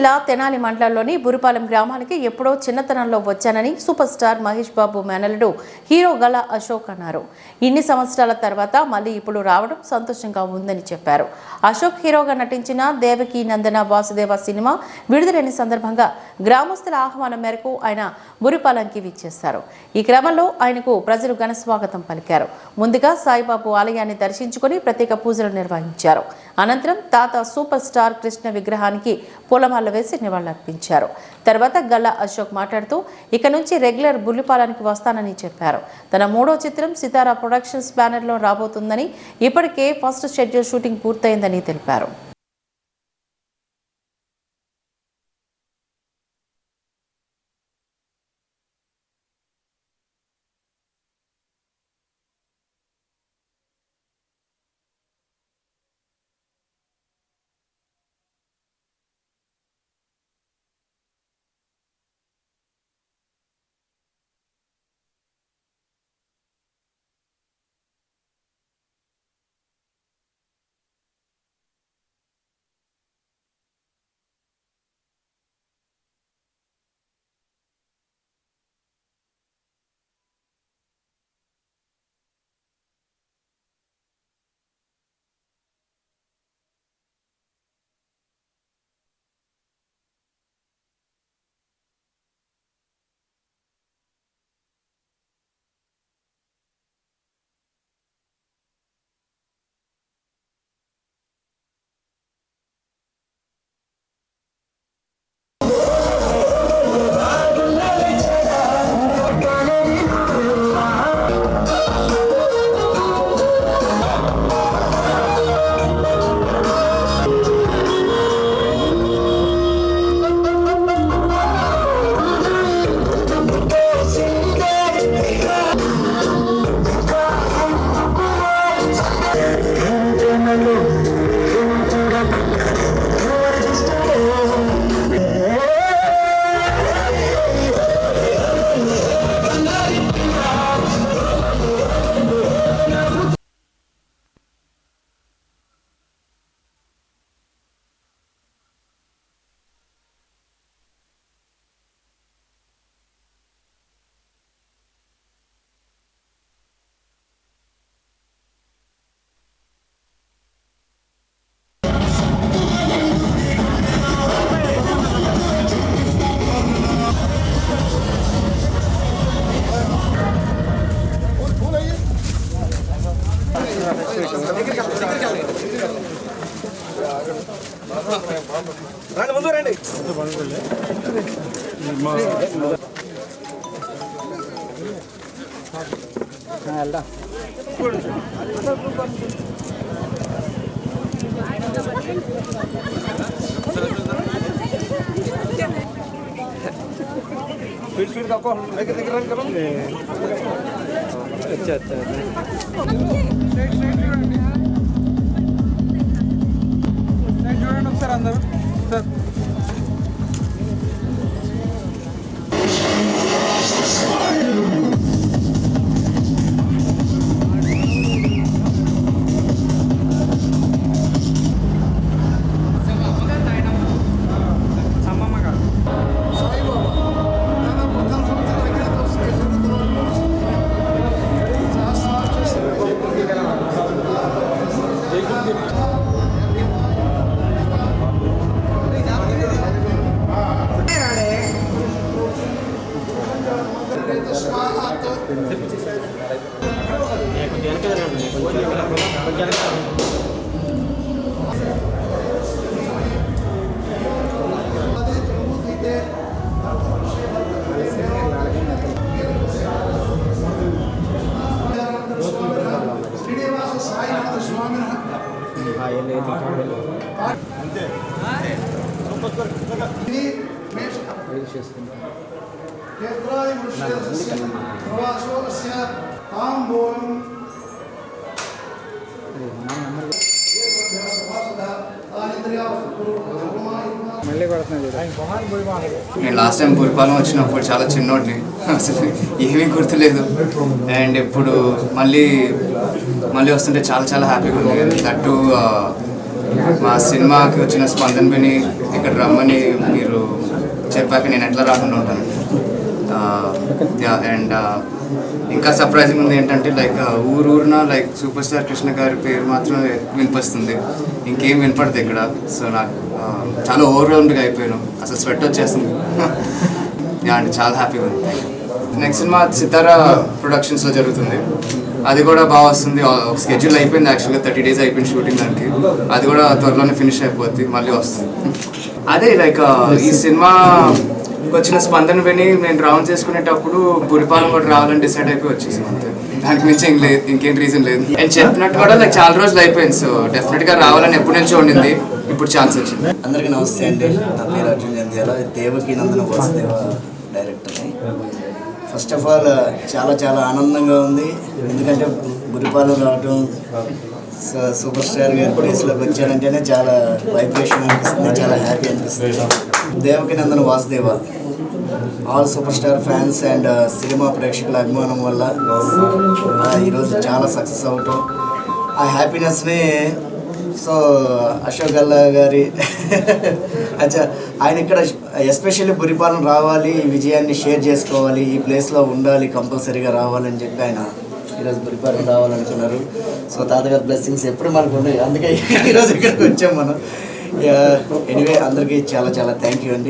జిల్లా తెనాలి మండలంలోని బురుపాలెం గ్రామానికి ఎప్పుడో చిన్నతనంలో వచ్చానని సూపర్ స్టార్ మహేష్ బాబు మేనల్లుడు హీరో గల అశోక్ అన్నారు. ఇన్ని సంవత్సరాల తర్వాత మళ్ళీ ఇప్పుడు రావడం సంతోషంగా ఉందని చెప్పారు. అశోక్ హీరోగా నటించిన దేవకి నందన వాసుదేవ సినిమా విడుదలైన సందర్భంగా గ్రామస్తుల ఆహ్వానం మేరకు ఆయన బురుపాలెంకి విచ్చేశారు. ఈ క్రమంలో ఆయనకు ప్రజలు ఘన స్వాగతం పలికారు. ముందుగా సాయిబాబు ఆలయాన్ని దర్శించుకుని ప్రత్యేక పూజలు నిర్వహించారు. అనంతరం తాత సూపర్ స్టార్ కృష్ణ విగ్రహానికి పూలమాల వేసి నివాళులర్పించారు. తర్వాత గల్లా అశోక్ మాట్లాడుతూ ఇక నుంచి రెగ్యులర్ బుల్లిపాలెంకి వస్తానని చెప్పారు. తన 3వ చిత్రం సితారా ప్రొడక్షన్స్ బ్యానర్లో రాబోతుందని, ఇప్పటికే ఫస్ట్ షెడ్యూల్ షూటింగ్ పూర్తయిందని తెలిపారు. నేను లాస్ట్ టైం బురుపాలెం వచ్చినప్పుడు చాలా చిన్నోడిని, అసలు ఏమీ గుర్తులేదు. అండ్ ఇప్పుడు మళ్ళీ వస్తుంటే చాలా హ్యాపీగా ఉంది. దట్టు మా సినిమాకి వచ్చిన స్పందన విని ఇక్కడ రమ్మని మీరు చెప్పాక నేను ఎట్లా రాకుండా ఉంటాను. అండ్ ఇంకా సర్ప్రైజింగ్ ఉంది ఏంటంటే లైక్ ఊరున లైక్ సూపర్ స్టార్ కృష్ణ గారి పేరు మాత్రం వినిపిస్తుంది, ఇంకేం వినపడుతుంది ఇక్కడ. సో నాకు చాలా ఓవర్వెల్మ్డ్గా అయిపోయాను, అసలు స్వెట్ వచ్చేస్తుంది. అండ్ చాలా హ్యాపీగా ఉంది. నెక్స్ట్ సినిమా సితారా ప్రొడక్షన్స్లో జరుగుతుంది, అది కూడా బాగా వస్తుంది. స్కెడ్యూల్ అయిపోయింది యాక్చువల్గా, 30 days అయిపోయింది షూటింగ్ దానికి. అది కూడా త్వరలోనే ఫినిష్ అయిపోద్ది, మళ్ళీ వస్తుంది. అదే లైక్ ఈ సినిమా వచ్చిన స్పందన విని నేను రౌండ్ చేసుకునేటప్పుడు బురిపాలెం కూడా రావాలని డిసైడ్ అయిపోయి వచ్చేసాను అంతే. దానికి మించి ఇంకేం రీజన్ లేదు. అండ్ చెప్పినట్టు కూడా లైక్ చాలా రోజులు అయిపోయింది. సో డెఫినెట్గా రావాలని ఎప్పటి నుంచో ఉండింది, ఇప్పుడు ఛాన్స్ వచ్చింది. అందరికీ నమస్తే అండి. నా పేరు అర్జున్ జంధ్యాల, దేవకి నందన వాసుదేవ డైరెక్టర్ని. ఫస్ట్ ఆఫ్ ఆల్ చాలా ఆనందంగా ఉంది, ఎందుకంటే బురిపాలెం రావటం, సూపర్ స్టార్ గారి ప్లేస్లోకి వచ్చానంటేనే చాలా వైబ్రేషన్ అనిపిస్తుంది, చాలా హ్యాపీ అనిపిస్తుంది. Devaki Nandana Vasudeva all super star fans and cinema ప్రేక్షకుల అభిమానం వల్ల ఈరోజు చాలా సక్సెస్ అవటం, ఆ హ్యాపీనెస్ని సో అశోక్ గల్లా గారి అచ్చా ఆయన ఇక్కడ ఎస్పెషల్లీ బురిపాలెం రావాలి, ఈ విజయాన్ని షేర్ చేసుకోవాలి, ఈ ప్లేస్లో ఉండాలి, కంపల్సరీగా రావాలని చెప్పి ఆయన ఈరోజు బురిపాలెం రావాలనుకున్నారు. సో తాతగారి బ్లెస్సింగ్స్ ఎప్పుడు మనకు ఉన్నాయి, అందుకే ఈరోజు ఇక్కడికి వచ్చాం మనం. ఎనీవే అందరికీ చాలా థ్యాంక్ యూ అండి.